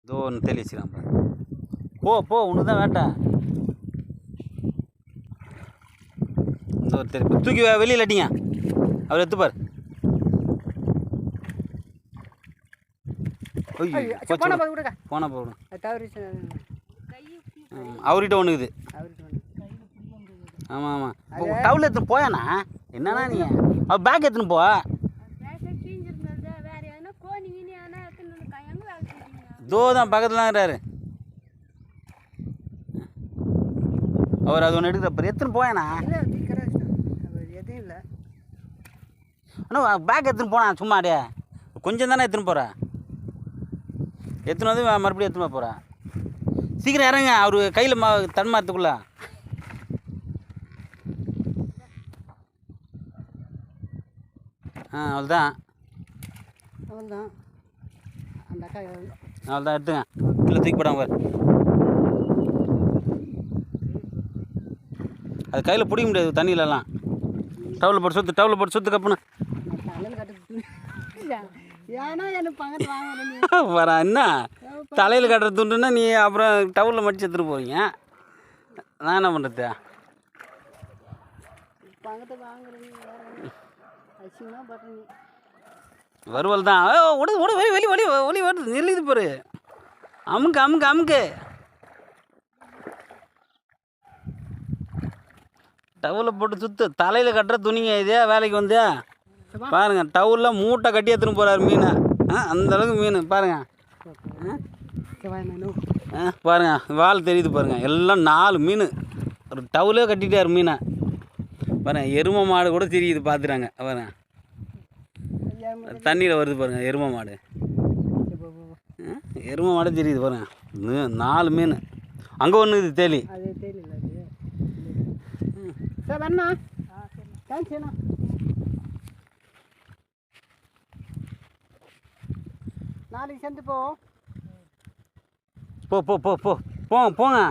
இதோ ஒன்று தேலி வச்சுக்கலாம். போ போ உனக்கு தான் வேட்டை. இந்த ஒரு தெளி தூக்கி வெளியில் அடிங்க. அவர் எடுத்துப்பார். போன போடும். அவர்கிட்ட ஒன்று இருக்குது. ஆமாம் ஆமாம் டவுல் எடுத்துன்னு போயாண்ணா. என்னண்ணா நீ அவர் பேக் எடுத்துன்னு போ. இதோ தான் பக்கத்தில் தான் இருக்கிறாரு அவர். அது ஒன்று எடுக்கிறப்ப எடுத்துன்னு போயாண்ணா. அண்ணா பேக் எடுத்துன்னு போனா சும்மா அடையா கொஞ்சம் தானே எடுத்துன்னு போகிறா. எடுத்துன்னு வந்து மறுபடியும் எடுத்துன்னு போகிறா. சீக்கிரம் இறங்க. அவர் கையில் தன்மாத்துக்குள்ள அவ்வளோதான் அவ்வளோதான் எடுத்துங்க. கீழே தூக்கி போடாம அது கையில் பிடிக்க முடியாது தண்ணியிலலாம். டவுலில் போட்டு சுற்று கப்புன்னு வரா. என்ன தலையில் கட்டுற துண்டுன்னா நீ அப்புறம் டவுலில் மடிச்சு எடுத்துகிட்டு போவீங்க. நான் என்ன பண்ணுறது? வருவல் தான். ஒளி வருது நெல்லுது பாரு. அமுக்கு டவுலில் போட்டு சுற்று. தலையில் கட்டுற துணிங்க இதே வேலைக்கு வந்து பாருங்கள். டவுலில் மூட்டை கட்டி எடுத்துன்னு போகிறாரு மீனை. அந்தளவுக்கு மீன் பாருங்கள். பாருங்கள் வால் தெரியுது பாருங்கள். எல்லாம் 4 மீன் ஒரு டவுலே கட்டிட்டார் மீனை. பாருங்கள் எருமை மாடு கூட தெரியுது பார்த்துட்டாங்க. பாருங்க தண்ணியில் வருது பாருங்கள் எருமை மாடு தெரியுது பாருங்கள். 4 மீன். அங்கே ஒன்று இது தேலி. நாளைக்கு சேர்ந்து போங்க.